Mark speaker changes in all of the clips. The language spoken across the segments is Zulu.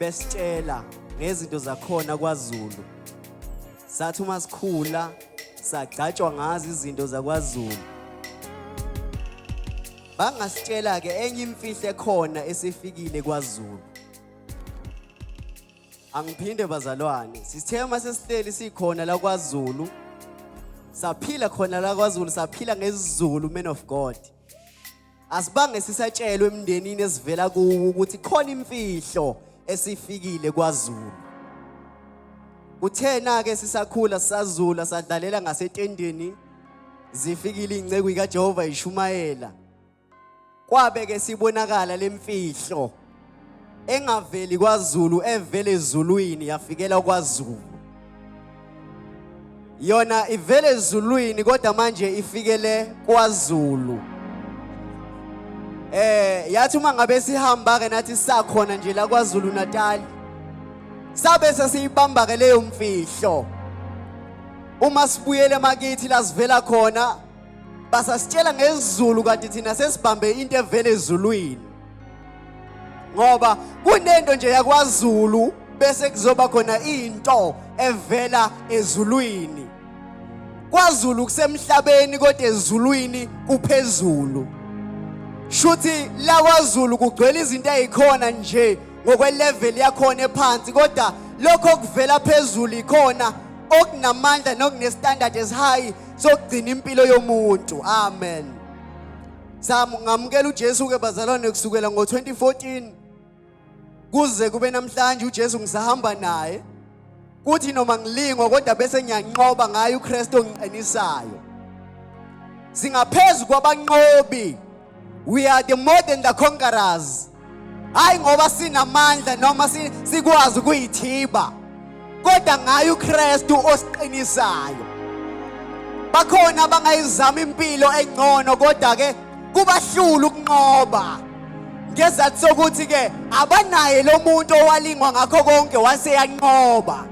Speaker 1: besitshela ngezinto zakhona kwaZulu. Sathi uma sikhula sagcatshwa ngazo izinto zakwaZulu. Bangasitshela ke enye imfihlo ekhona esifikile kwaZulu. Angiphinde bazalwane, sithe uma sesihleli sikhona la kwaZulu, saphila khona la kwaZulu, saphila ngesiZulu, man of God. Asibange sisatshelwe emndenini esivela kuwo ukuthi khona imfihlo esifikile kwaZulu. Kuthena ke sisakhula sisazula sadlalela ngasetendeni, zifikile ingceku kaJehova ishumayela. Kwabe ke sibonakala lemfihlo engaveli kwaZulu evele ezulwini yafikela kwaZulu. Yona ivele ezulwini kodwa manje ifikele kwaZulu. Yathi uma ngabe sihamba ke nathi sakhona nje la kwaZulu Natal, sabe sesiyibamba ke leyo mfihlo. Uma sibuyele emakithi la sivela khona, basasitshela ngesiZulu kanti thina sesibambe into evele ezulwini. Ngoba kunento nje yakwaZulu bese kuzoba khona into evela ezulwini. KwaZulu kusemhlabeni kodwa ezulwini kuphezulu. Shuthi la kwaZulu kugcwele izinto ezikhona nje ngokwelevel yakhona ephansi, kodwa lokho kuvela phezulu ikhona okunamandla nokunestandard esihigh sokugcina impilo yomuntu. Amen. Ngamukela uJesu ke bazalwane kusukela ngo-2014 kuze kube namhlanje uJesu ngisahamba naye. Kuthi noma ngilingwa kodwa bese ngiyanqoba ngaye uKristu ongiqinisayo. Singaphezulu kwabanqobi. We are the more than the conquerors. Hayi ngoba sinamandla noma sikwazi ukuyithiba, kodwa ngaye uKristu osiqinisayo. Bakhona abangayizama impilo engcono kodwa ke kubahlula ukunqoba. Ngesizathu sokuthi ke abanaye lo muntu owalingwa ngakho konke waseyanqoba.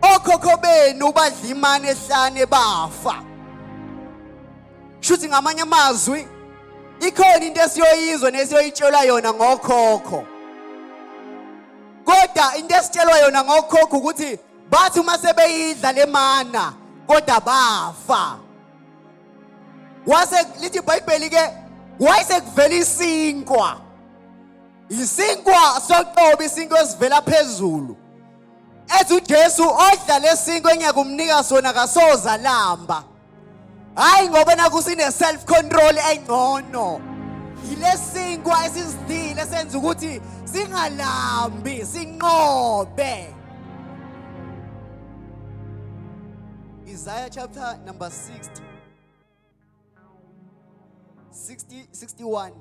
Speaker 1: Okhokho benu badla imane ehlane bafa. Shuthi ngamanye amazwi ikhona into esiyoyizwa nesiyoyitshelwa yona ngokhokho. Kodwa into esitshelwa yona ngokhokho ukuthi bathi uma sebeyidla le mana kodwa bafa. Wase lithi iBhayibheli ke wayese kuvela isinkwa. Isinkwa soqobo, isinkwa esivela phezulu. Ethi uJesu odla lesinkwa engiyakumnika sona kasoza lamba. Hayi ngoba naku sine self control engcono. Yilesinkwa esisidile senza ukuthi singalambi, sinqobe. Isaiah chapter number 61.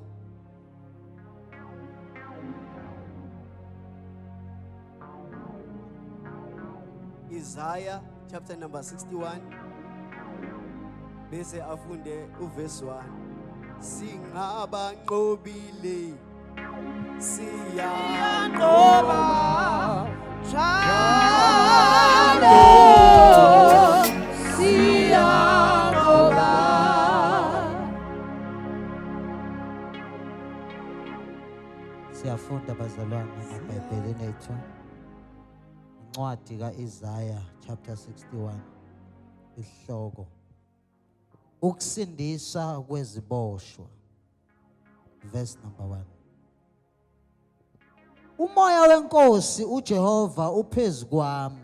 Speaker 1: Isaiah chapter number 61. Bese afunde uverse 1. Singabanqobile siyanqoba
Speaker 2: njalo siyanqoba.
Speaker 3: Siyafunda bazalwane eBhayibhelini lethu, incwadi kaIsaiah chapter 61, isihloko ukusindisa kweziboshwa, verse number 1. Umoya wenkosi uJehova uphezu kwami,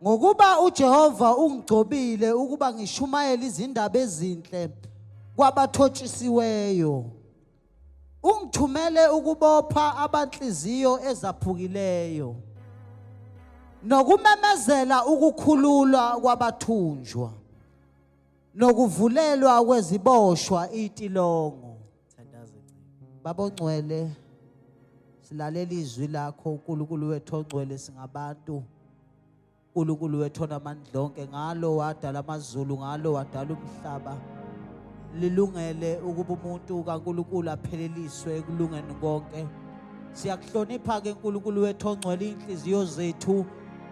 Speaker 3: ngokuba uJehova ungigcobile ukuba ngishumayele izindaba ezinhle kwabathotshisiweyo. Ungithumele ukubopha abanhliziyo ezaphukileyo, nokumemezela ukukhululwa kwabathunjwa, nokuvulelwa kweziboshwa itilongo. Babongcwele, silalela izwi lakho uNkulunkulu wethu ongcwele, singabantu. uNkulunkulu wethu onamandla onke, ngalo wadala amazulu, ngalo wadala umhlaba. Lilungele ukuba umuntu kaNkulunkulu apheleliswe ekulungeni konke. Siyakuhlonipha ke uNkulunkulu wethu ongcwele, inhliziyo zethu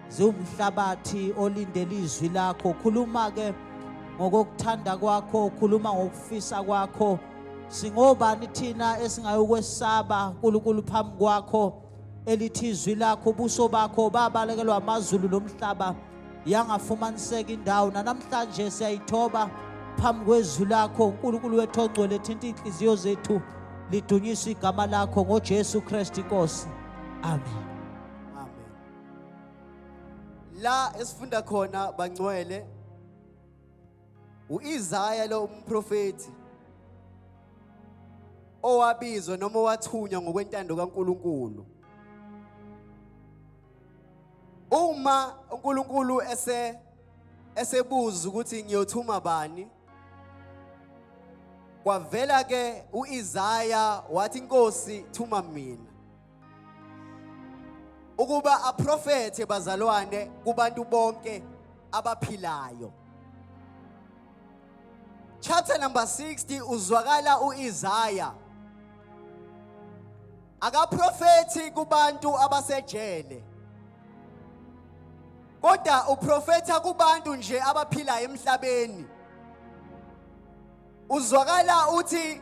Speaker 3: ziwumhlabathi olindele izwi lakho. Khuluma ke ngokuthanda kwakho, khuluma ngokufisa kwakho, Singobani thina esingayokwesaba uNkulunkulu phambi kwakho elithi izwi lakho ubuso bakho babalekelwa amazulu nomhlaba yangafumaniseka indawo namhlanje siyayithoba phambi kwezwi lakho uNkulunkulu wethu ongcwele thinta inhliziyo zethu lidunyiswe igama lakho ngoJesu Kristu Inkosi. Amen.
Speaker 1: Amen. La esifunda khona bangcwele uIsaya lo umprofeti owabizwa noma wathunywa ngokwentando kaNkulunkulu. Uma uNkulunkulu esebuza ukuthi ngiyothuma bani, kwavela ke uIsaya wathi Inkosi thuma mina ukuba aprofethe bazalwane kubantu bonke abaphilayo. Chapter number 60 uzwakala uIsaya akaprofethi kubantu abasejele, kodwa uprofetha kubantu nje abaphilayo emhlabeni. Uzwakala uthi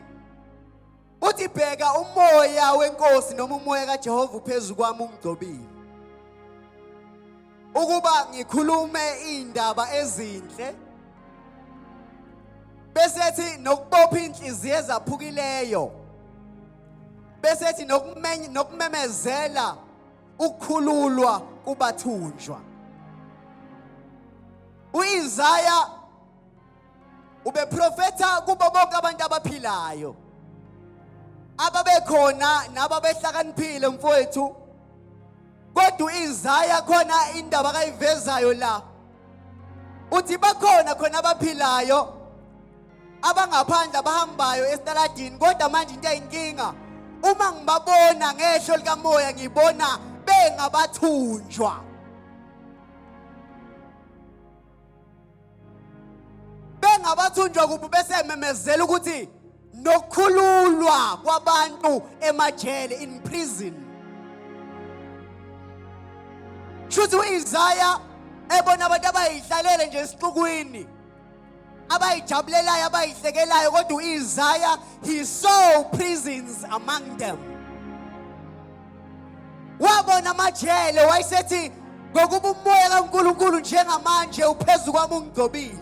Speaker 1: bheka umoya wenkosi noma umoya kaJehova phezulu kwami ungigcobile ukuba ngikhulume indaba ezinhle, bese ethi nokubopha inhliziyo ezaphukileyo, bese ethi nokumemezela ukukhululwa kubathunjwa. uIsaya ubeprofetha kubo bonke abantu abaphilayo ababekhona nababehlakaniphile mfowethu. Kodwa uIsaya khona indaba kayivezayo la uthi bakhona khona abaphilayo abangaphandle abahambayo esitaladini, kodwa manje into eyinkinga uma ngibabona ngehlo likamoya ngibona bengabathunjwa. Bengabathunjwa kubo bese memezela ukuthi nokukhululwa kwabantu emajele, in prison. Shuthi uIsaya ebona abantu abayihlalele nje esixukwini, abayijabulelayo abayihlekelayo, kodwa uIsaya he saw prisons among them. Wabona amajele wayesethi ngokuba umoya kaNkulunkulu njengamanje uphezulu kwami ungigcobile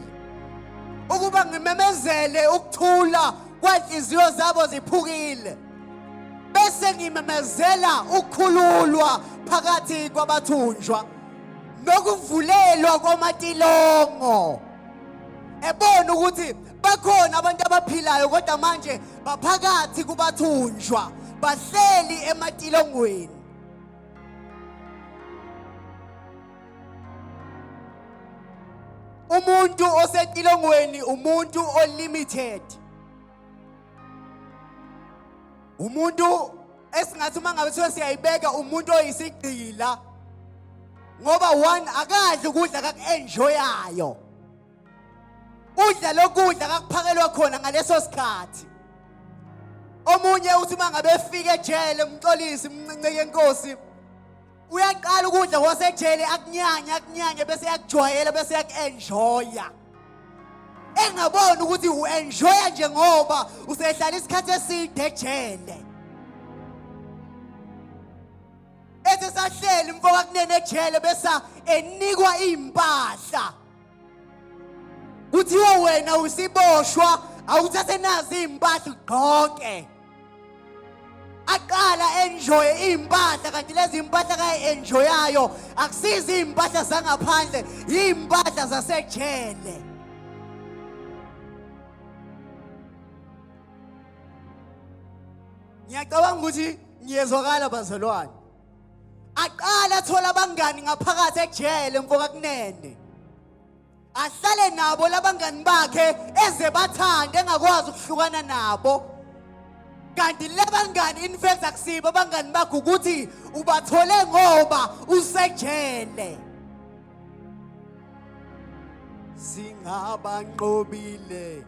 Speaker 1: ukuba ngimemezele ukuthula kwanhliziyo zabo ziphukile, bese ngimemezela ukukhululwa phakathi kwabathunjwa nokuvulelwa kwamatilongo. Ebona ukuthi bakhona abantu abaphilayo kodwa manje baphakathi kubathunjwa bahleli ematilongweni. Umuntu osetilongweni umuntu olimited, umuntu esingathi mangabe siyayibeka umuntu oyisigqila, ngoba one akadli ukudla akaku-enjoyayo, udla lokudla akakuphakelwa khona ngaleso sikhathi. Omunye uthi mangabe efika ejele umxolisi umncike yenkosi uyaqala ukudla kwasejele akunyanye bese yakujwayela bese yaku-enjoya, engaboni ukuthi u-enjoya nje ngoba usehlala isikhathi eside ejele. Ethi sahleli mfoka kunene ejele bese enikwa impahla, kuthiwa wena usiboshwa awuthathe nazi impahla ugqoke. Aqala enjoy impahla, kanti lezi impahla kayi-enjoyayo akusizi impahla zangaphandle, impahla zasejele. Ngiyacabanga ukuthi ngiyezwakala bazalwane. Aqala athola abangani ngaphakathi ejele mfoka kunene, ahlale nabo labangani bakhe eze bathande engakwazi ukuhlukana nabo. Kanti labangani in fact akusibo abangani bakho ukuthi ubathole ngoba usejele. Singabanqobile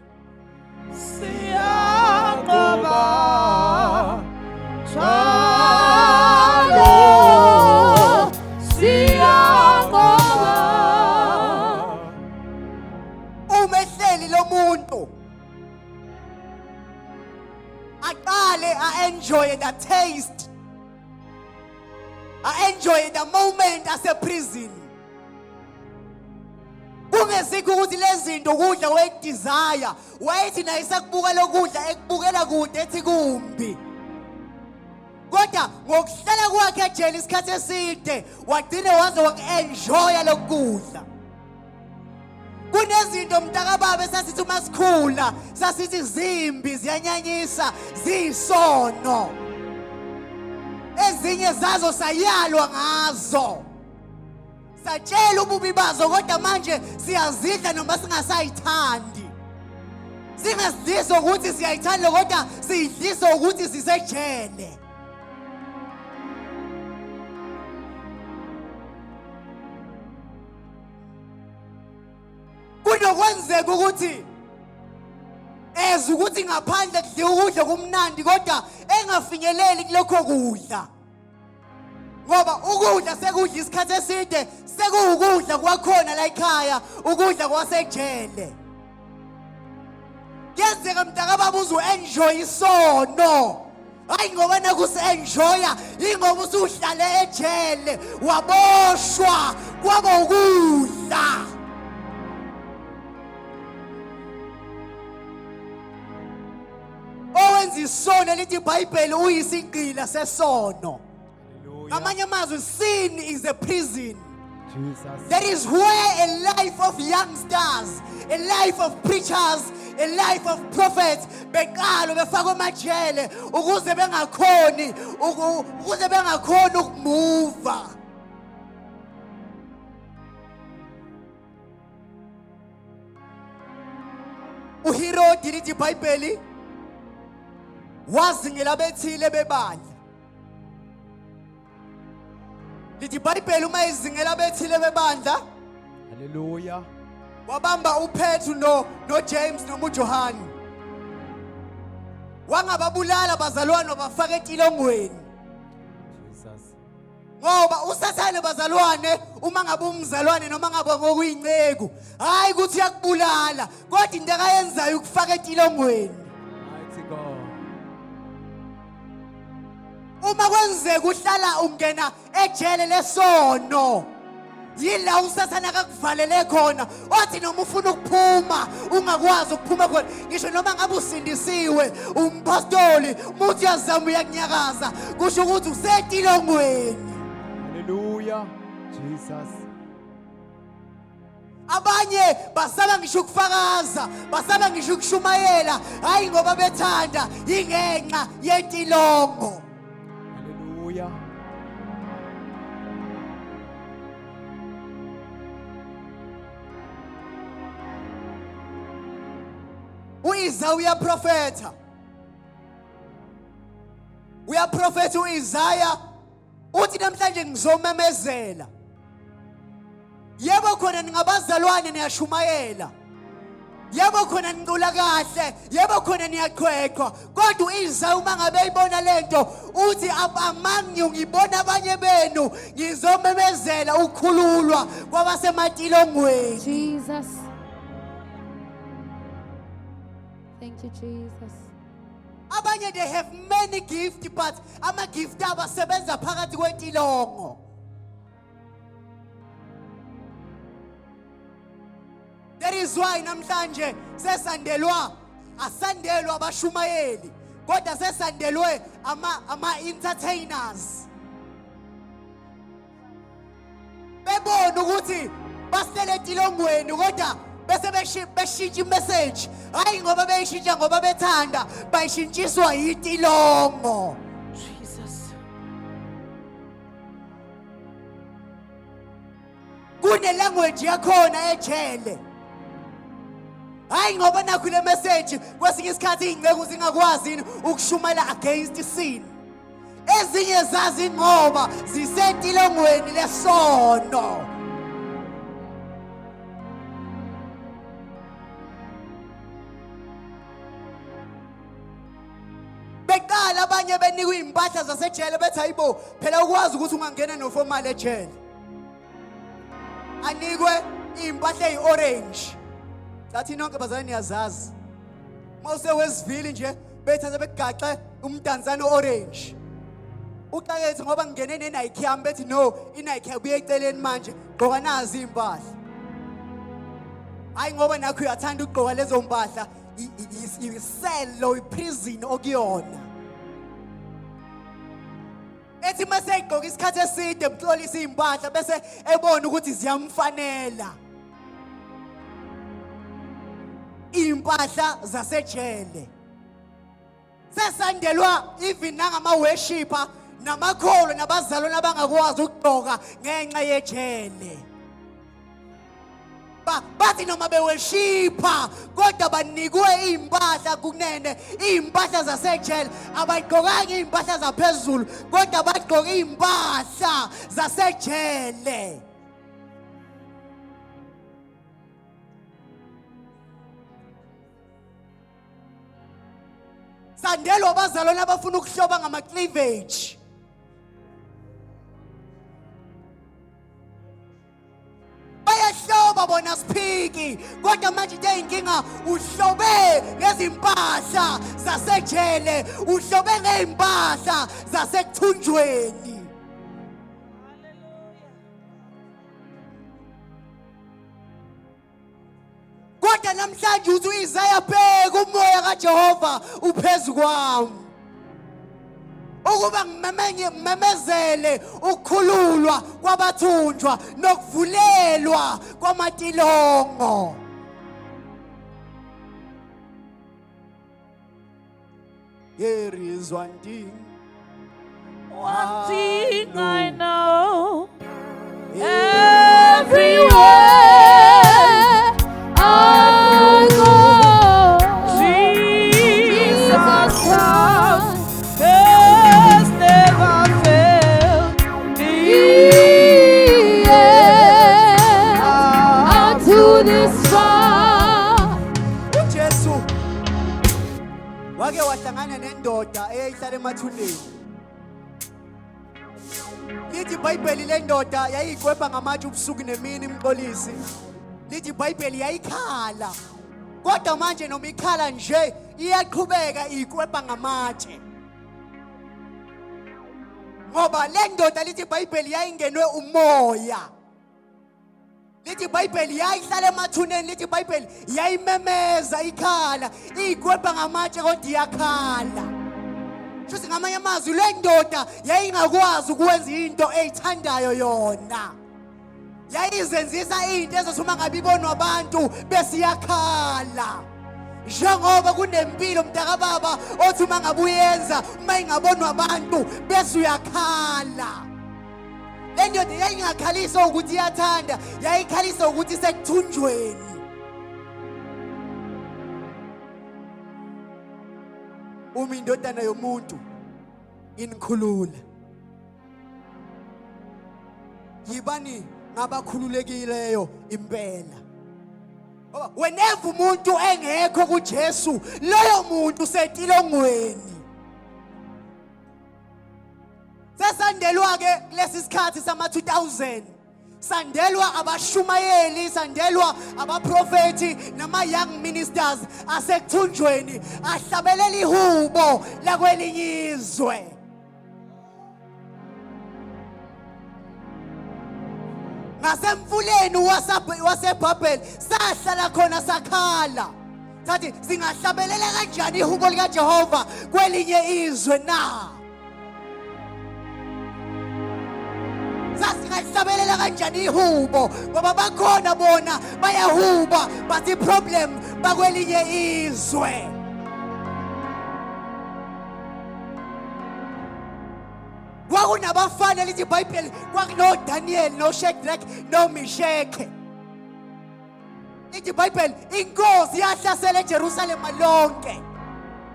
Speaker 2: Siyanqoba siyanqoba.
Speaker 1: umehleli lo muntu enjoy the taste, enjoy the moment ase-prison. Kungesikho ukuthi lezinto ukudla wayekudesire, wayethi naye sakubuka lokudla ekubukela kude ethi kumbi. Kodwa ngokuhlala kwakhe ejele isikhathi eside, wagcina waze waku-enjoya lokudla. Kunezinto mntakababa esasithi uma sikhula, sasithi zimbi, ziyanyanyisa, ziyisono. Ezinye zazo sayalwa ngazo. Satshela ububi bazo kodwa manje siyazidla noma singasayithandi. Singasidlisa ukuthi siyayithanda kodwa siyidlisa ukuthi sisejele. Kunokwenzeka ukuthi ukuthi ngaphandle kudliwa ukudla kumnandi kodwa engafinyeleli kulokho kudla. Ngoba ukudla sekudla isikhathi eside sekuwukudla kwakhona la ekhaya, ukudla kwasejele. Kuyenzeka mntakababa uzu-enjoy isono, hayi ngoba nakusi-enjoya, yingoba usuhlale ejele waboshwa kwaba ukudla. Owenza isono lithi iBhayibheli uyisigqila sesono. Ngamanye amazwi, sin is a prison.
Speaker 2: Jesus.
Speaker 1: That is where a life of youngsters, a life of preachers, a life of prophets beqalo befakwe emajele ukuze bengakhoni ukumuva. uHerodi lithi iBhayibheli wazingela bethile bebandla. Lithi iBhayibheli uma izingela bethile bebandla,
Speaker 2: Hallelujah.
Speaker 1: wabamba uPetru noJames noJohane, wangababulala bazalwane wabafaka etilongweni.
Speaker 2: Jesus.
Speaker 1: Ngoba usathane bazalwane, uma ngabe umzalwane noma ngabe ngokuyinceku, hayi ukuthi uyakubulala, kodwa into akayenzayo ukufaka etilongweni.
Speaker 2: Mighty God.
Speaker 1: Uma kwenzeka uhlala ungena ejele lesono, yila usathane akakuvalele khona, othi noma ufuna ukuphuma ungakwazi ukuphuma khona. Ngisho noma ngabe usindisiwe, umpostoli, umuntu uyazama uyakunyakaza, kusho ukuthi usetilongweni.
Speaker 2: Hallelujah. Jesus.
Speaker 1: Abanye basaba ngisho ukufakaza, basaba ngisho ukushumayela, hayi ngoba bethanda, ingenxa yetilongo.
Speaker 2: Hallelujah.
Speaker 1: uIsaya uyaprofetha. Uyaprofetha uIsaya uthi namhlanje ngizomemezela. Yebo khona ningabazalwane niyashumayela. Yebo khona nicula kahle, yebo khona niyaqhweqhwa. Kodwa uIsaya uma ngabe eyibona lento uthi amangi ngibona abanye benu ngizomemezela ukukhululwa kwabasematilongweni.
Speaker 4: Jesus. Thank you, Jesus.
Speaker 1: Abanye they have many gifts but ama gift abo asebenza phakathi kwetilongo. That is why namhlanje asandelwa abashumayeli, kodwa sesandelwe ama entertainers. Bebona ukuthi basele etilongweni kodwa bese beshintsha imessage, hayi ngoba beyishintsha ngoba bethanda, bayishintshiswa yitilongo.
Speaker 4: Jesus.
Speaker 1: Kune language yakhona ejele, hayi ngoba nakho le message kwesinye isikhathi ingceke zingakwazi ukushumayela against sin. Ezinye zazi ngoba zisetilongweni lesono. Beqala abanye benikwa impahla zasejele bethi hayibo phela ukwazi ukuthi ungangena noformal ejele. Anikwe impahla eyi-orange. Sathi nonke bazalwane niyazazi. Mose wesivili nje bethatha begaxe umdanzane orange. Uqakethi ngoba ngene neNike yami bethi no, iNike yabuye eceleni manje, gqoka nazi impahla. Hayi ngoba nakho uyathanda ukugqoka lezo mpahla, iselo iprison okuyona. Ethi mase egqoka isikhathi eside emhlolisa impahla bese ebona ukuthi ziyamfanela. Impahla zasejele. Sesandelwa even nangama worshipper namakholo nabazalwane abangakwazi ukugqoka ngenxa yejele. Bathi noma beworshipper kodwa banikwe impahla kunene, impahla zasejele, abayigqokanga impahla zaphezulu kodwa bagqoka impahla zasejele. Sandelo abazalwane abafuna ukuhloba ngama cleavage. Bayahloba bona siphiki kodwa manje into inkinga uhlobe ngezimpahla zasejele, uhlobe ngeimpahla zasekuthunjweni. Kodwa namhlanje uthi uIsaya bheka umoya kaJehova uphezulu kwami. Ukuba ngimemezele ukukhululwa kwabathunjwa nokuvulelwa kwamatilongo. Here is one thing.
Speaker 5: One thing I know,
Speaker 4: Everywhere I go,
Speaker 5: Jesus
Speaker 4: Christ
Speaker 5: has never failed me.
Speaker 4: unto this far.
Speaker 1: uJesu wake wahlangana nendoda eyayihlala emathuneni. Lithi iBhayibheli lendoda yayiyikwebha ngamatshe ubusuku nemini imxolisi. Lithi iBhayibheli yayikhala. Kodwa manje noma ikhala nje iyaqhubeka ikwebha ngamatshe. Ngoba le ndoda lithi iBhayibheli yayingenwe umoya. Lithi iBhayibheli yayihlala emathuneni, lithi iBhayibheli yayimemeza ikhala, iyikwebha ngamatshe kodwa iyakhala. Shuthi ngamanye amazwi le ndoda yayingakwazi ukwenza into eyithandayo yona. Yayizenzisa into ezothuma ngabe ibonwa abantu besiyakhala. Njengoba kunempilo mntaka baba othi uma ngabe uyenza uma ingabonwa abantu bese uyakhala. Le ndoda yayingakhalisa ukuthi iyathanda, yayikhalisa ukuthi isekuthunjweni. Uma indodana yomuntu inikhulula, yibani ngabakhululekileyo impela. Ngoba whenever umuntu engekho kuJesu, loyo muntu setilongweni. Sesandelwa ke kulesi sikhathi sama 2000. Sandelwa abashumayeli, sandelwa abaprofeti nama young ministers asekuthunjweni ahlabelela ihubo lakwelinye izwe. Ngasemfuleni waseBhabheli sahlala khona sakhala. Sathi singahlabelela kanjani ihubo likaJehova kwelinye izwe na? Sasingahlabelela kanjani ihubo ngoba bakhona bona bayahuba but iproblem bakwelinye izwe. Kwakunabafana lithi iBhayibheli kwakuno Daniel no Shadrach no Meshach. Lithi iBhayibheli inkosi yahlasela eJerusalem lonke.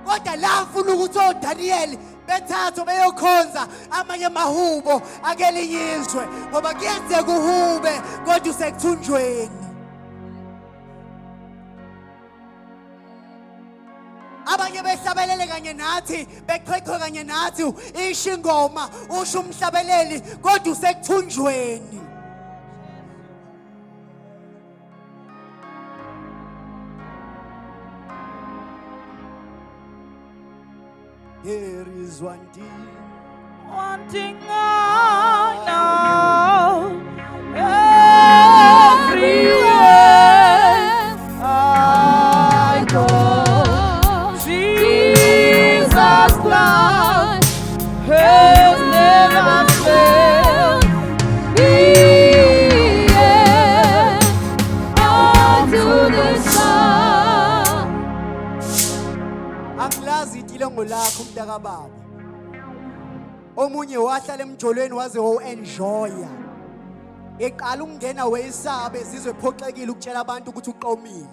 Speaker 1: Kodwa la ufuna ukuthi oDaniel bethathu beyokhonza amanye amahubo akelinye izwe ngoba kuyenzeka uhube kodwa usekuthunjweni. Abanye behlabelele kanye nathi beqhaqhe kanye nathi isho ingoma usho umhlabeleli kodwa usekuthunjweni. There is one thing.
Speaker 5: One thing I know, everywhere I go, Jesus Christ has never failed me yet. Unto the sun.
Speaker 1: Angilazi itilongo lakho mntaka baba. Omunye wahlala emjolweni waze wo-enjoya. Eqala ukungena weyisabe zizwe phoxekile ukutshela abantu ukuthi uqomile.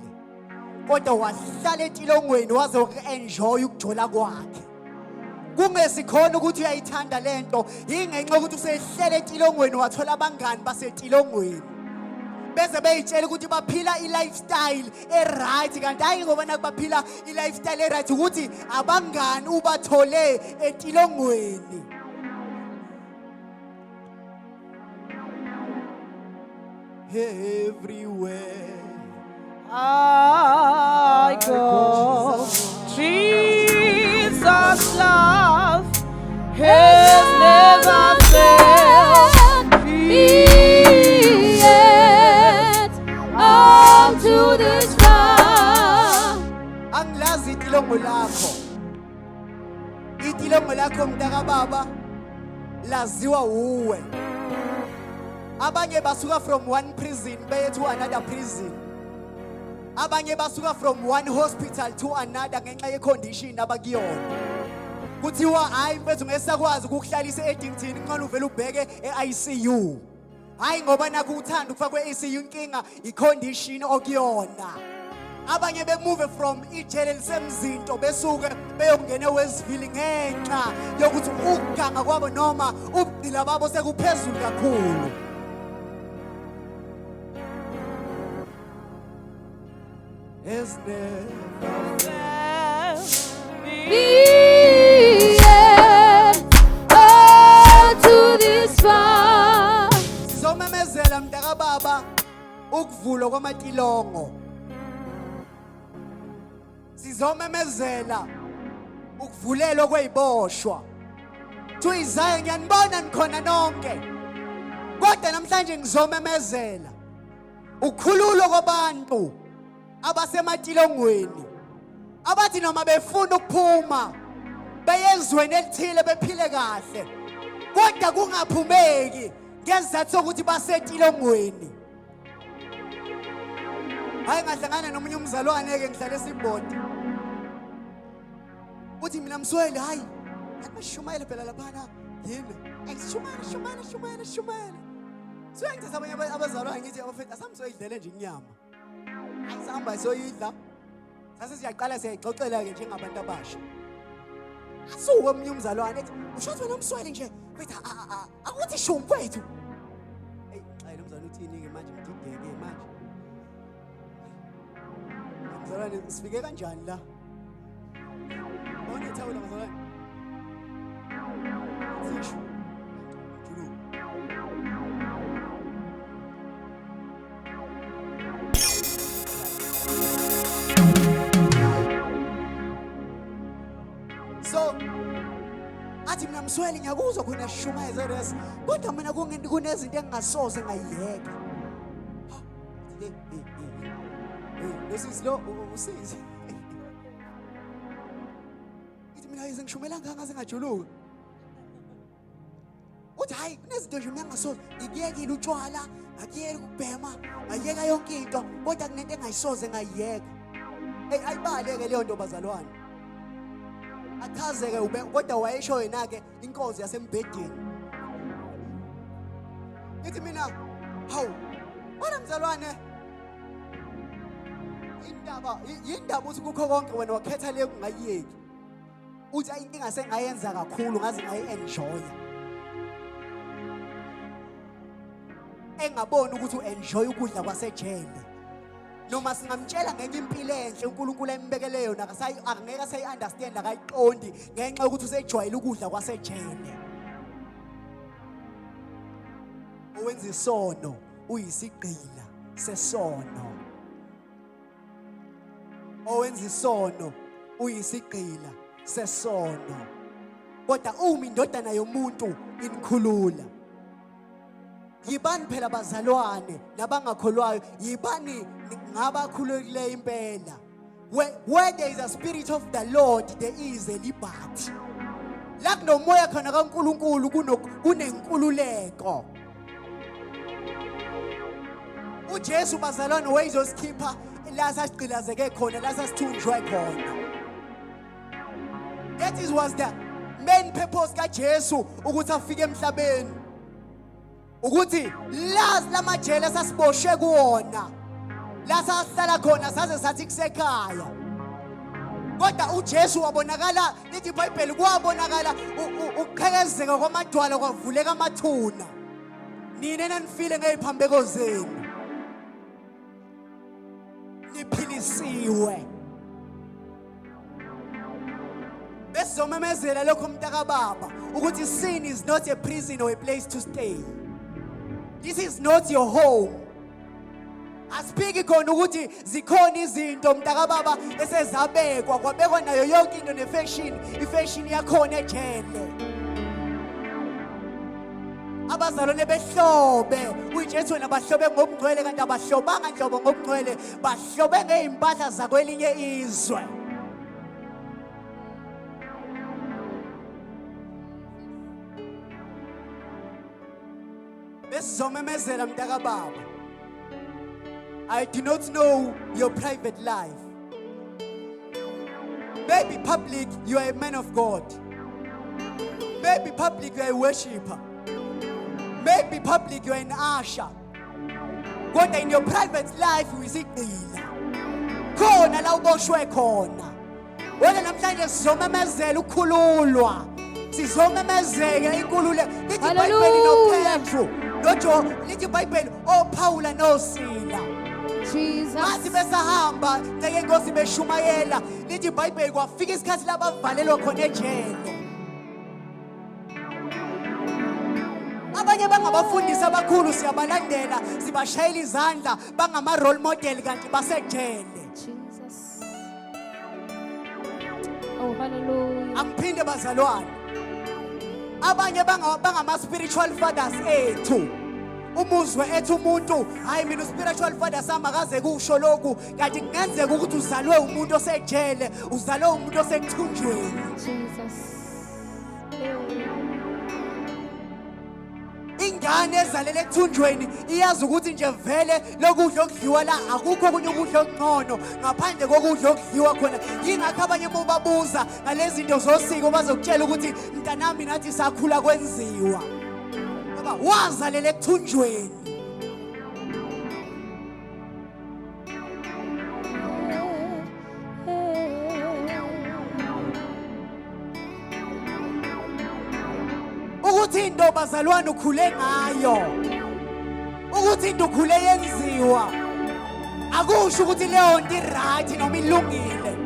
Speaker 1: Kodwa wahlala etilongweni waze woku-enjoya ukujola kwakhe. Kungesikhona ukuthi uyayithanda lento, yingenxa yokuthi usehlele etilongweni wathola abangani basetilongweni. Bese beyitshela ukuthi baphila i-lifestyle e-right kanti hayi ngoba nakubaphila i-lifestyle e-right ukuthi abangani ubathole etilongweni. Everywhere
Speaker 5: I go, Jesus' love has never failed me yet. Unto this far.
Speaker 1: angilazi itilongo lakho. Itilongo lakho mntaka baba laziwa uwe. Abanye basuka from one prison beye to another prison. Abanye basuka from one hospital to another ngenxa yecondition abakuyona. Kuthiwa hayi mfethu ngesakwazi ukukuhlalisa eDington ngqala uvela ubheke eICU. Hayi ngoba naku uthanda ukufakwe eICU inkinga icondition okuyona. Abanye bemove from ijele lisemzinto besuke beyongena eWestville ngenxa yokuthi ukuganga kwabo noma ubugcila babo sekuphezulu kakhulu. Has never
Speaker 4: Me yet. Unto this far.
Speaker 1: sizomemezela mntaka baba ukuvulwa kwamatilongo. Sizomemezela ukuvulelwa kweziboshwa. Tuyizaya ngiyanibona nikhona nonke. Kodwa namhlanje ngizomemezela ukukhululwa kwabantu abasematilongweni. Abathi noma befuna ukuphuma beyezweni elithile bephile kahle. Kodwa kungaphumeki ngesizathu sokuthi basetilongweni. Hayi ngahlangana nomunye umzalwane ke ngihlale esibhodi. Uthi mina Msweli hayi akushumayele phela laphana yini. Shumayele. Sengithatha abanye abazalwane ngithi abafethu asamsoyidlele nje inyama. Ayisihamba soyidla. Sase siyaqala siyayixoxela ke njengabantu abasha. Asuke omunye umzalwane ethi ushothi wena Msweli nje wethu akuthi shum kwethu. Hey xayela umzalwane uthini ke manje ngidideke manje. Mzalwane sifike kanjani la? Bona ithawula mzalwane. Sisho. Julu. So athi mina Msweli ngiyakuzwa khona shumaye res kodwa mina kunezinto engingasoze ngayiyeka. Losisi lo usizi. Ithi mina yize ngishumela ngaze ngajuluka. Uthi hayi kunezinto nje mina engingasoze ngikuyekile utshwala, ngakuyeka ukubhema, ngayeka yonke into kodwa kunento engayisoze ngayiyeka. Hey ayibaleke leyo nto bazalwane. Athazeke kodwa wayesho yena ke inkosi yasembhedeni. Ithi mina hawu wena mzalwane indaba uthi kukho konke wena wakhetha le kungayiyeki. Uthi inkinga sengayenza kakhulu ngaze ngayi-enjoya. Engaboni ukuthi u-enjoy ukudla kwasejele. Noma singamtshela ngenye impilo enhle uNkulunkulu ayembekele yona angeke sayi-understand akayiqondi ngenxa yokuthi usejwayele ukudla kwasejele. Owenza isono uyisigqila sesono. Owenza isono uyisigqila sesono. kodwa uma indodana yomuntu inikhulula. Yibani phela bazalwane labangakholwayo, yibani ngabakhululekileyo impela. Where there is a spirit of the Lord, there is a liberty. La kunomoya khona kaNkulunkulu kunenkululeko. uJesu bazalwane wayezosikipha la sasigqilazeke khona, la sasithunjwe khona. That was the main purpose kaJesu ukuthi afike emhlabeni. Ukuthi lamajele sasiboshe kuwona, la sahlala khona saze sathi kusekhaya. Kodwa uJesu wabonakala, lithi iBhayibheli kwabonakala ukuqhekezeka kwamadwala kwavuleka amathuna. Nina nanifile ngeziphambeko zenu. Niphilisiwe. Besizomemezela lokho mntaka baba ukuthi sin is not a prison or a place to stay. This is not your home. Asipiki khona ukuthi zikhona izinto mntaka baba esezabekwa kwabekwa nayo yonke into nefashion, ifashion yakhona ejele. Abazalwane behlobe, uJesu wena bahlobe ngobungcwele kanti abahlobanga nhlobo ngobungcwele, bahlobe ngeimpahla zakwelinye izwe. Besizomemezela mntaka baba. I do not know your private life. Maybe public you are a man of God. Maybe public you are a worshipper. Maybe public you are an usher. God, in your private life we see khona la uboshwe khona. Wena namhlanje sizomemezela ukukhululwa. Sizomemezela inkulule. Lithi iBhayibheli noPetru, noJohn, lithi iBhayibheli oPaula noSila.
Speaker 4: Jesus.
Speaker 1: Bathi besahamba ngeke inkosi beshumayela, lithi iBhayibheli kwafika isikhathi labavalelwa khona ejele. Abanye bangabafundisi abakhulu siyabalandela, sibashayela izandla, bangama role model kanti basejele.
Speaker 4: Jesus. Oh, hallelujah.
Speaker 1: Angiphinde bazalwane. Abanye bangama spiritual fathers ethu. Umuzwe ethu umuntu, hayi mina spiritual father sami akaze kusho lokhu, kanti kungenzeka ukuthi uzalwe umuntu osejele, uzalwe umuntu osekuthunjweni.
Speaker 4: Jesus.
Speaker 1: Ingane ezalele ekuthunjweni iyazi ukuthi nje vele lokudla okudliwa la akukho okunye ukudla okungcono ngaphandle kokudla okudliwa khona. Yingakho abanye babuza ngalezi zinto zosiko bazokutshela ukuthi mntanami nathi sakhula kwenziwa. Ngoba wazalele ekuthunjweni. Ukuthi into bazalwane ukhule ngayo, ukuthi into ukhule yenziwa, akusho ukuthi leyo nto right noma ilungile.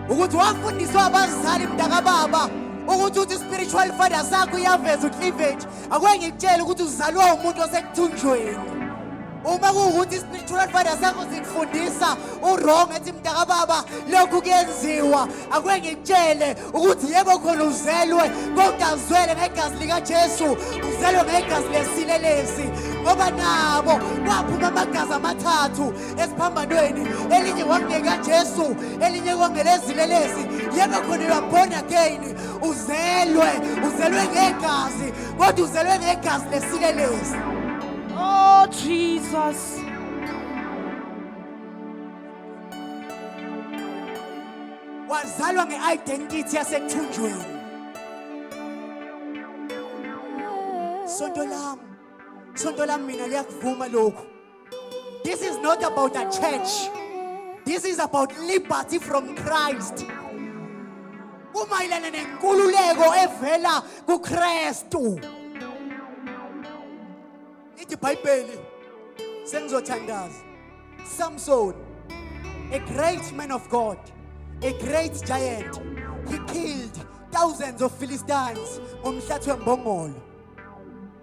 Speaker 1: Ukuthi wafundiswa abazali mntaka baba ukuthi uthi spiritual father sakho uyaveza ucleavage, akwenye ngikutshela ukuthi uzalwe umuntu osekuthunjweni. Uma kuwukuthi spiritual father sakho zikufundisa wrong ethi mntaka baba lokhu kuyenziwa, akwenye ngikutshele ukuthi yebo khona uzelwe kodwa uzwele ngegazi lika Jesu, uzelwe ngegazi lesilelesi. Ngoba nabo kwaphuma amagazi amathathu esiphambanweni, elinye kwangeka Jesu, elinye kwangelezilelesi. Yebo khona you are born again, uzelwe ngegazi kodwa uzelwe ngegazi lesilelesi.
Speaker 5: Oh, Jesus.
Speaker 1: Wazalwa ngeidentity yasekuthunjweni. Sonto lami mina liyakuvuma lokhu. This is not about a church. This is about liberty from Christ. Kumayelana nenkululeko evela kuKristu. Lithi iBhayibheli sengizothandaza. Samson, a great man of God, a great giant, he killed thousands of Philistines ngomhlathi wembongolo.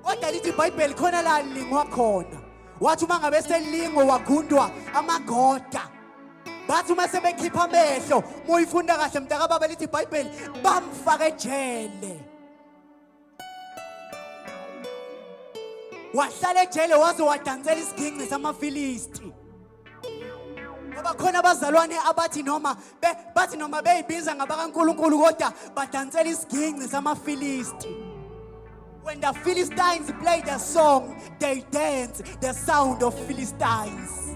Speaker 1: Kodwa lithi iBhayibheli khona la lingwa khona, wathi uma ngabe selingwa wagundwa amagoda. Bathi uma sebekhipha amehlo, muyifunda kahle mntaka baba, lithi iBhayibheli bamfaka ejele. wahlala ejele waze wadansela isiginci samafilisti. Ngoba khona abazalwane abathi noma beyibhiza ngabakaNkulunkulu kodwa badansela isiginci samafilisti. When the Philistines played a song, they danced the sound of Philistines.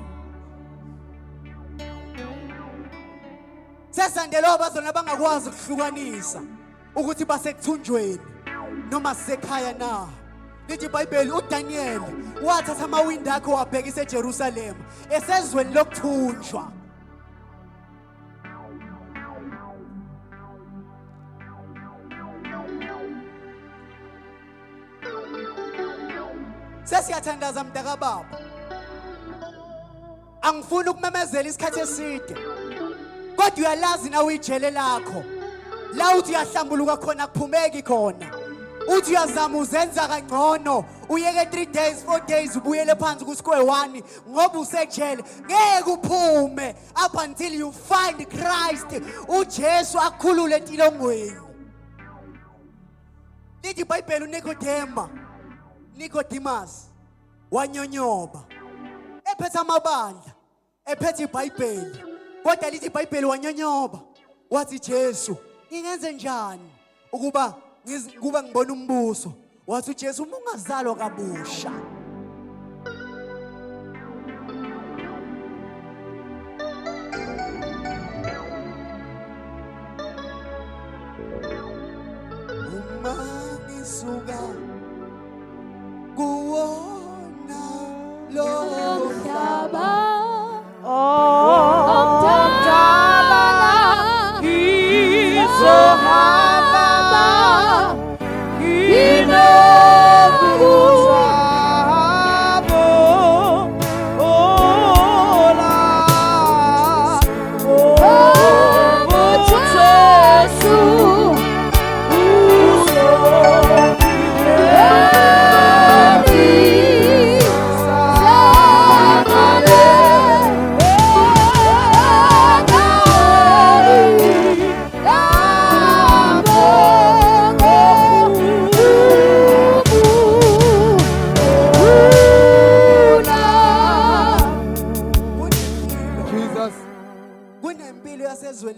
Speaker 1: Sesandelo abazalwane bangakwazi ukuhlukanisa ukuthi basekuthunjweni noma sisekhaya na. Lithi iBhayibheli uDaniel wathatha amawindi akhe wabhekisa eJerusalem esezweni lokuthunjwa. Sesiyathandaza mntaka baba. Angifuni ukumemezela isikhathi eside. Kodwa uyalazi na ujele lakho. La uthi uyahlambuluka khona kuphumeki khona. Uthi uyazama uzenza kangcono. Uyeke 3 days 4 days ubuyele phansi ku square 1 ngoba usejele. Ngeke uphume up until you find Christ. uJesu akhulule entilongweni. Lithi iBhayibheli Nicodemus wanyonyoba. Ephethe amabandla, ephethe iBhayibheli. Kodwa lithi iBhayibheli wanyonyoba. Wathi Jesu, ngingenze njani ukuba ngibone umbuso? Wathi uJesu uma ungazalwa kabusha. Uma ngisuka kuwona lo mhlaba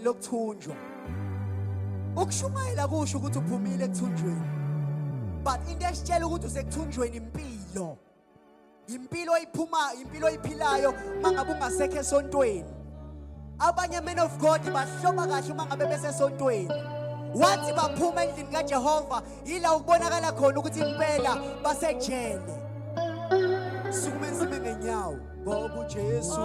Speaker 1: lokuthunjwa. Ukushumayela kusho ukuthi uphumile ekuthunjweni. But into esitshela ukuthi usekuthunjweni impilo. Impilo oyiphilayo mangabe ungasekho esontweni. Abanye men of God bahloba kahle mangabe besesontweni. Wathi baphuma endlini kaJehova yila ukubonakala khona ukuthi impela basejele. Sukume sibe ngenyawo ngoba uJesu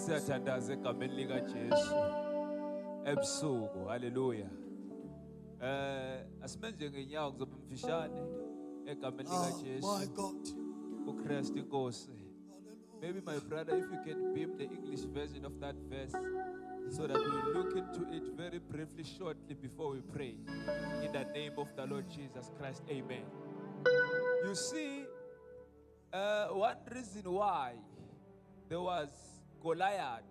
Speaker 2: siyathandaza egameni lika Jesu ebusuku. Hallelujah. Asimenze ngenyawo kuzoba mfishane egameni lika Jesu.
Speaker 1: My God.
Speaker 2: uChrist inkosi. Maybe my brother, if you can beam the English version of that verse so that we look into it very briefly, shortly before we pray. In the name of the Lord Jesus Christ, amen. You see, one reason why there was Goliath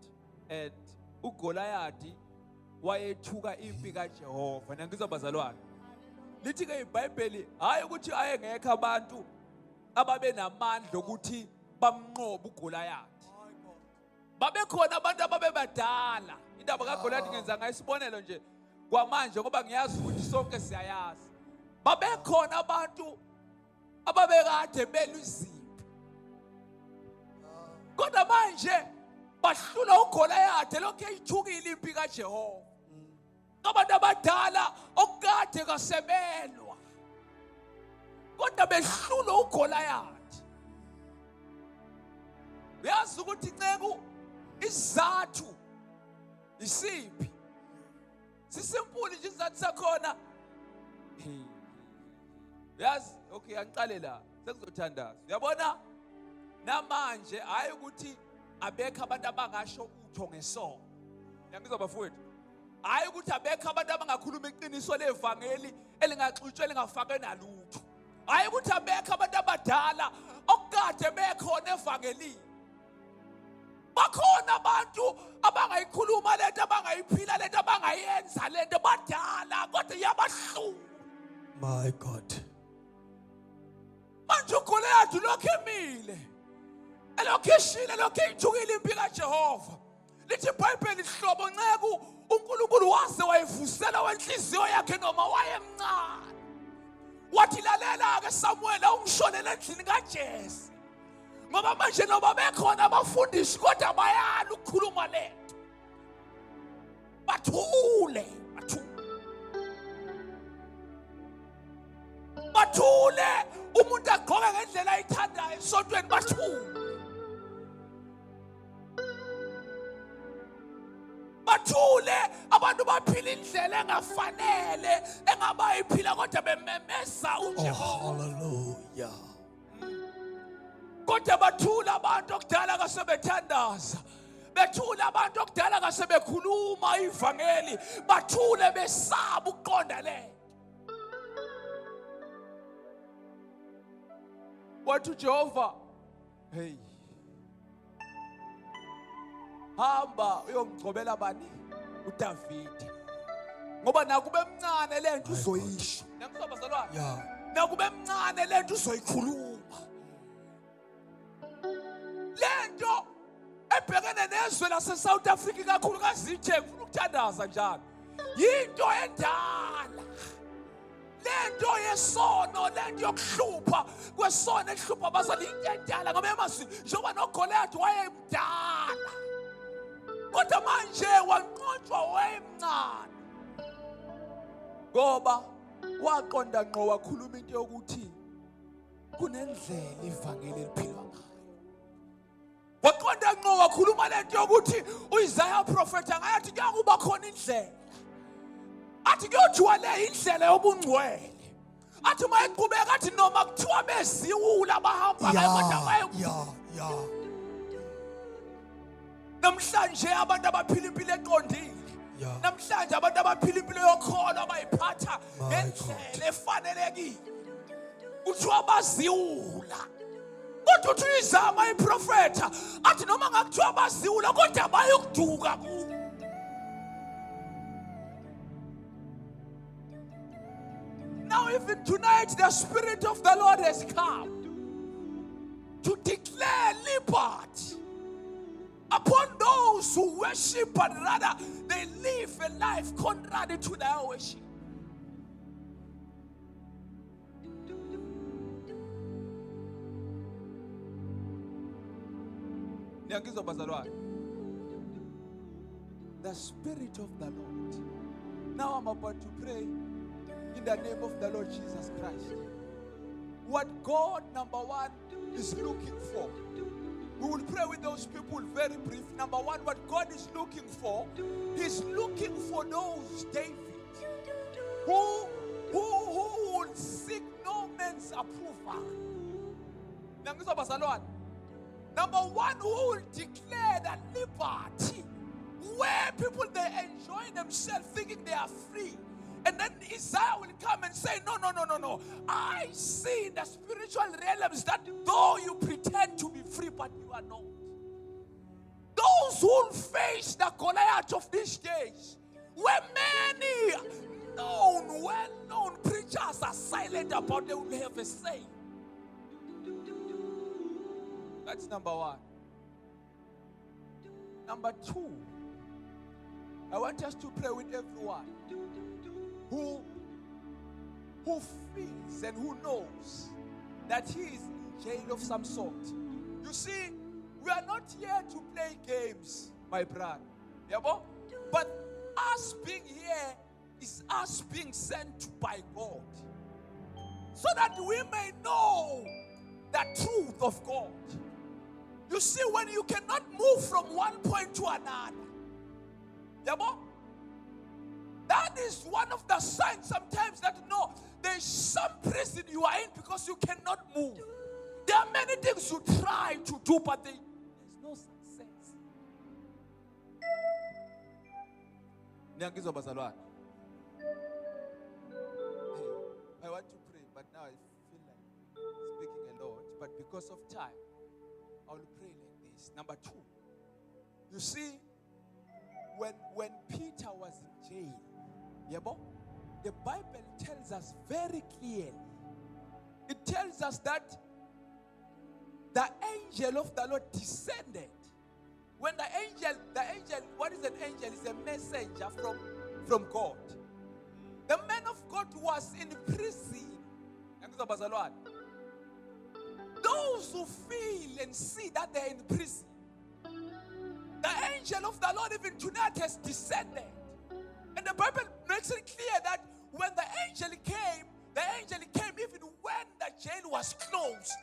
Speaker 2: and uGoliath wayethuka impi kaJehova. Nangizwa bazalwane. Lithi ke iBhayibheli hayi ukuthi ayengekho abantu ababe namandla ukuthi bamnqobe uGoliath. Babekhona abantu ababebadala. Indaba kaGoliath ngenza ngayo isibonelo nje kwamanje ngoba ngiyazi ukuthi sonke siyayazi. Babekhona abantu ababekade beluzimpi. Kodwa manje bahlula uGoliath lokho eyithukile impi kaJehova. Abantu abadala okade kasebenwa. Kodwa behlula uGoliath. Uyazi ukuthi nceku isizathu isiphi? Sisimpuli nje isizathu sakhona. Yazi, okay, angiqale la. Sekuzothandaza. Uyabona? Namanje hayi ukuthi abekho abantu abangasho utho ngesono. Ngiyangizwa bafowethu. Hayi ukuthi abekho abantu abangakhuluma iqiniso levangeli elingaxutshwe lingafake nalutho. Hayi ukuthi abekho abantu abadala okade bekhona evangelini. Bakhona abantu abangayikhuluma lento abangayiphila lento abangayenza lento badala kodwa yabahlula.
Speaker 1: My God.
Speaker 2: Manje uGoliath lokho emile. Elokho eshila lokho eyithukile impi kaJehova. Lithi iBhayibheli ihlobo nceku uNkulunkulu wase wayivusela wenhliziyo yakhe noma wayemncane. Wathi lalela ke Samuel ungishonele endlini kaJese. Ngoba manje noba bekhona abafundisi kodwa bayala ukukhuluma lento. Bathule. Umuntu agqoke ngendlela ayithandayo esontweni bathule. Bathule abantu baphila indlela engafanele engabayiphila kodwa bememeza uJehova.
Speaker 1: Hallelujah.
Speaker 2: Kodwa bathula abantu okudala kasebethandaza. Bethule abantu okudala kasebekhuluma ivangeli. Bathule besaba ukuqonda le. Wathi uJehova, hey, hamba uyongcobela bani uDavide. Ngoba nakube emncane lento uzoyisho. Ngiyakuzwa bazalwane.
Speaker 1: Yeah.
Speaker 2: Nakube emncane lento uzoyikhuluma. Lento ebhekene nezwe lase South Africa kakhulukazi ithe ngifuna ukuthandaza njalo. Yinto endala. Lento yesono, lento yokuhlupha kwesono ehlupha abazali into endala ngoba emasi njengoba noGoliath wayemdala. Kodwa manje wanqotshwa wayemncane. Ngoba waqonda ngqo wakhuluma into yokuthi kunendlela ivangeli liphilwa ngayo. Waqonda ngqo wakhuluma lento yokuthi uIsaiah prophet angayathi kuyakuba khona indlela. Athi kuyothiwa le indlela yobungcwele. Athi mayiqhubeka athi noma kuthiwa beziwula abahamba ngayo
Speaker 1: Yeah.
Speaker 2: namhlanje abantu abaphila impilo eqondile.
Speaker 1: Yeah.
Speaker 2: Namhlanje abantu abaphila impilo yokholo abayiphatha ngendlela efanelekile. Kuthiwa baziwula. Kodwa uthi uyizama iprofeta athi noma ngakuthiwa baziwula kodwa bayokuduka ku. Now even tonight the Spirit of the Lord has come to declare liberty upon those who worship but rather they live a life contrary to their worship. The Spirit of the Lord. Now I'm about to pray in the name of the Lord Jesus Christ. What God, number one, is looking for We will pray with those people very brief. Number one, what God is looking for, He's looking for those, David, who will seek no man's approval. Number one, who will declare that liberty, where people they enjoy themselves thinking they are free. And then Isaiah will come and say, no. I see in the spiritual realms that though you pretend to be free, but you are not. Those who will face the Goliath of these days, where many well-known preachers are silent about, they will have a say. That's number one. Number two, I want us to pray with everyone who feels and who knows that he is in jail of some sort. You see, we are not here to play games, my brother. Yeah, but us being here is us being sent by God, so that we may know the truth of God. You see, when you cannot move from one point to another, yeah, that is one of the signs sometimes that no, there's some prison you are in because you cannot move. There are many things you try to do, but there's no success. I want to pray, but now I feel like speaking a lot. But because of time, I will pray like this. Number two, you see, when Peter was in jail, the Bible tells us very clearly. It tells us that the angel of the Lord descended. When the angel, what is an angel? It's a messenger from God. The man of God was in prison. Those who feel and see that they're in prison, the angel of the Lord even tonight has descended. And the Bible makes it clear that when the angel came even when the jail was closed.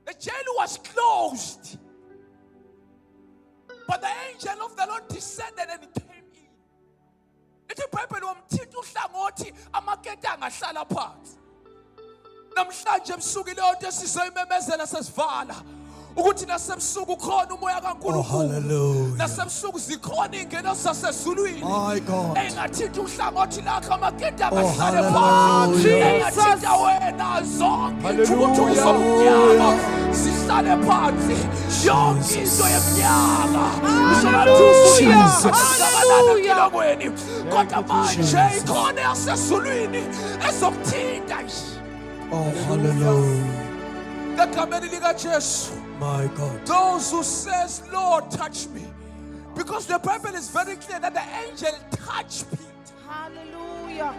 Speaker 2: The jail was closed. But the angel of the Lord descended and came in. The Bible wamthinta uhlangothi amakete angahlala phansi. Namhlanje ebusuku leyo nto sizoyimemezela sesivala. Ukuthi nasebusuku khona umoya kaNkulunkulu. Nasebusuku zikhona ingeno zasezulwini.
Speaker 6: My God.
Speaker 2: Engathinta uhlangothi lakho amakete angahlale phansi. Engathinta wena zonke izithuthu zomnyama zihlale phansi. Yonke into yemnyama izolathuswa kweni. Kodwa manje ikhona yasezulwini ezokuthinta.
Speaker 6: Oh, hallelujah. My God.
Speaker 2: Those who says, Lord, touch me. Because the Bible is very clear that the angel touched Peter.
Speaker 5: Hallelujah.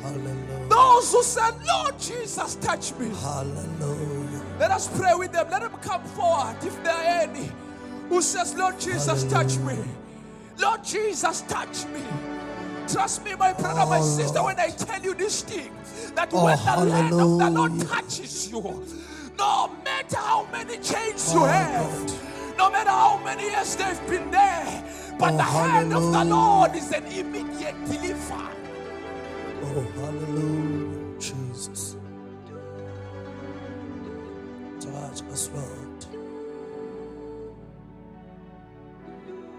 Speaker 6: Hallelujah.
Speaker 2: Those who said, Lord Jesus, touch me.
Speaker 6: Hallelujah.
Speaker 2: Let us pray with them. Let them come forward if there are any who says, Lord Jesus, touch me. Lord Jesus, touch me. Trust me, my brother, my sister, when I tell you this thing, that when the hand of the Lord touches you, no matter how many chains you have, no matter how many years they've been there, but the hand of the Lord is an immediate deliverer.
Speaker 6: Oh, hallelujah, Jesus. Touch us, Lord.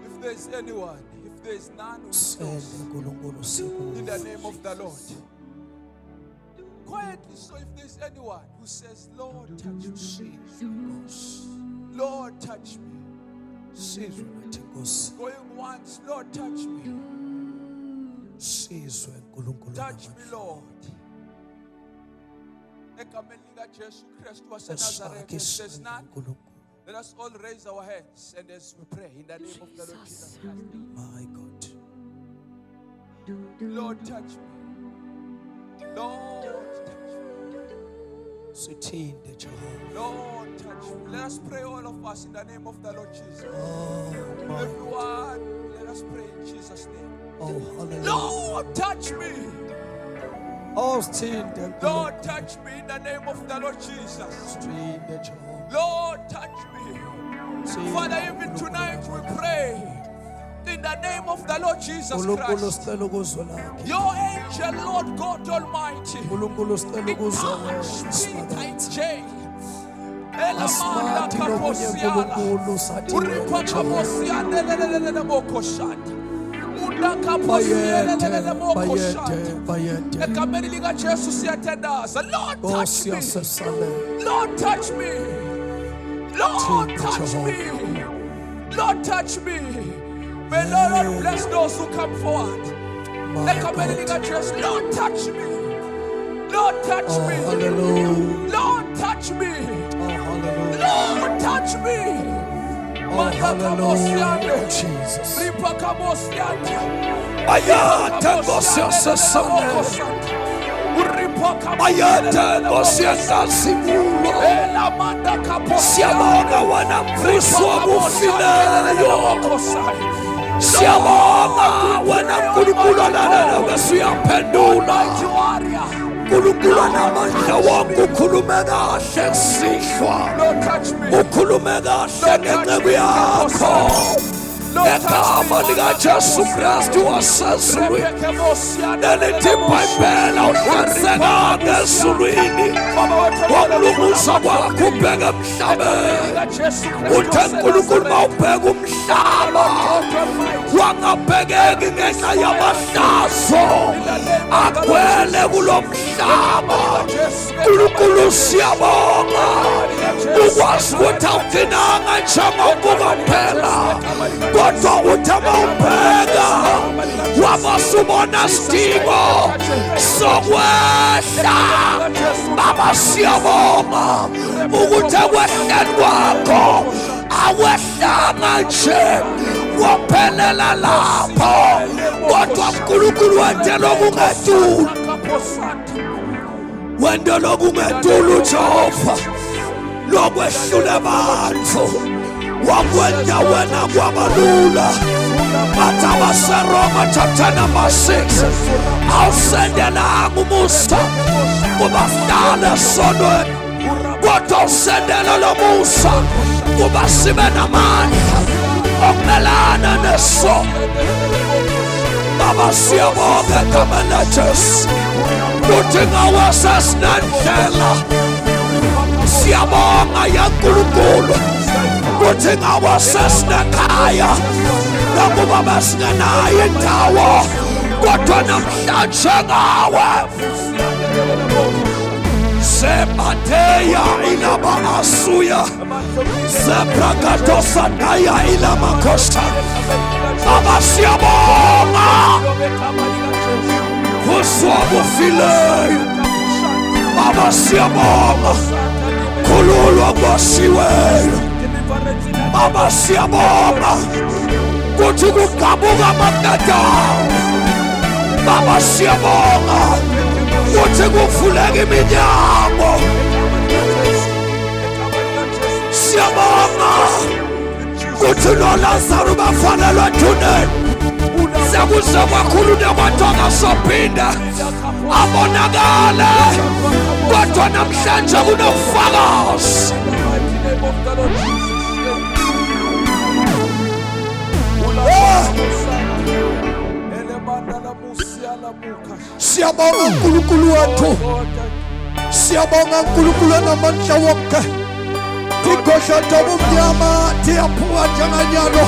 Speaker 2: If there's anyone, if there's none who knows, in the name of the Lord, quietly, so if there's anyone who says, Lord, touch me, Lord, touch me, going once, Lord, touch me, touch me, Lord. There's none. Let us all raise our hands and as we pray in the name of the Lord Jesus Christ.
Speaker 6: My God.
Speaker 2: Lord, touch me. Lord, touch me. Lord, touch me. Let us pray, all of us, in the name of the Lord Jesus.
Speaker 6: Oh, my
Speaker 2: Everyone, let us pray in Jesus' name.
Speaker 6: Oh, hallelujah.
Speaker 2: Lord, touch me.
Speaker 6: Austhinte
Speaker 2: Lord, touch me in the name of the Lord Jesus.
Speaker 6: Austhinte Jehova.
Speaker 2: Lord, touch me. Father, even tonight we pray in the name of the Lord Jesus
Speaker 6: uNkulunkulu
Speaker 2: Christ.
Speaker 6: sicela ukuzwa lakhe.
Speaker 2: Your angel, Lord God Almighty,
Speaker 6: uNkulunkulu sicela ukuzwa
Speaker 2: Peter in
Speaker 6: wena.
Speaker 2: jail. Elamanda
Speaker 6: Asimathi nokunye
Speaker 2: kaposiala.
Speaker 6: uNkulunkulu sathi
Speaker 2: Uripa
Speaker 6: wena Jehova.
Speaker 2: kaposiana lelelelele mokoshanda. Unda
Speaker 6: Bayethe,
Speaker 2: kaposiana lelelele mokoshanda.
Speaker 6: bayethe.
Speaker 2: Egameni lika Jesu siyatandaza. Lord, touch me.
Speaker 6: Siyasesabela.
Speaker 2: Lord, touch me. Lord,
Speaker 6: Thina,
Speaker 2: touch
Speaker 6: Jehovah.
Speaker 2: me. Lord, touch me. May Lord bless those who come forward.
Speaker 6: My
Speaker 2: Egameni
Speaker 6: God.
Speaker 2: lika Jesu. Lord, touch me. Lord, touch
Speaker 6: Oh,
Speaker 2: me.
Speaker 6: hallelujah.
Speaker 2: Lord, touch me.
Speaker 6: Oh, hallelujah.
Speaker 2: Lord, touch me.
Speaker 6: Oh, hallelujah. Jesus.
Speaker 2: Ripa kamosianda.
Speaker 6: Bayathe Nkosi yasesabela. Bayathe Nkosi yenkazimulo. Siyabonga wena mvusi wabufileyo. Siyabonga wena Nkulunkulu olalela bese uyaphendula. Nkulunkulu anamandla wonke ukhulume kahle kusihlwa. Ukhulume kahle ngenceku yakho. Egama likaJesu Kristu wasezulwini. Nelithi iBhayibheli uhlaliseka ngezulwini. Ngokulunguza kwakho ubheke emhlabeni. Uthe Nkulunkulu mawubheka umhlaba wangabhekeki ngenxa yamahlazo agcwele kulo mhlaba. Nkulunkulu siyabonga ukwazi ukuthi awugcinanga nje amabuka kuphela kodwa uthi mawubheka wabasubona sidingo sokwehla. Baba siyabonga ukuthi ekwehleni kwakho awehlanga nje waphelela lapho kodwa Nkulunkulu wente lokungetuli. Wente lokungetuli Jehova lokwehlula abantu wakwenza wena kwabalula. Bathi abaseRoma chapter number 6 awusendelanga umusa kubahlala esonweni kodwa usendela lo musa kuba sibe namandla okumelana nesono. Baba siyabonga egameni laJesu ukuthi ngawe sesinendlela. Siyabonga ya Nkulunkulu ukuthi ngawe sesinekhaya nakuba besingenayo indawo kodwa namhlanje ngawe Sepateya ilama asuya Seprakato sanaya ilama kosta. Baba siyabonga kuswabu fileyo. Baba siyabonga kululwa kwasiweyo. Baba siyabonga kuthi kugabuka amadadawo. Baba siyabonga kuthi kuvuleka iminyango. Siyabonga kuthi noLazaro bafanelwe ethuneni. Sekuze kwakhulunywa kwathi angasaphinda abonakale kodwa namhlanje kunobufakazi. Siyabonga uNkulunkulu wethu. Siyabonga uNkulunkulu onamandla wonke. Thigoshatha ubumnyama thiyaphuka njenganyalo.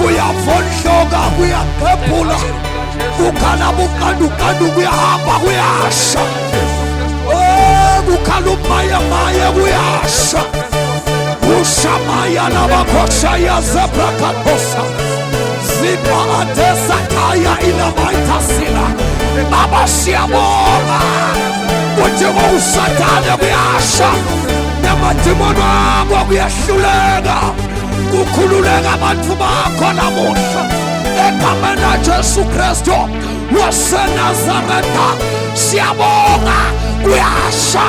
Speaker 6: Kuyavondloka kuyagebhula. Kukhala bukandukandu kuyahamba kuyasha. Kukhala umayamaye kuyasha. Ushamaya nabakhosha yazebrakatosa. Zipa atesa kaya ilabaitasila. Baba siyabonga kuthi uSathane kuyasha namadimoni abo kuyahluleka kukhululeka abantu bakho namuhla egameni laJesu Kristu waseNazaretha. Siyabonga kuyasha.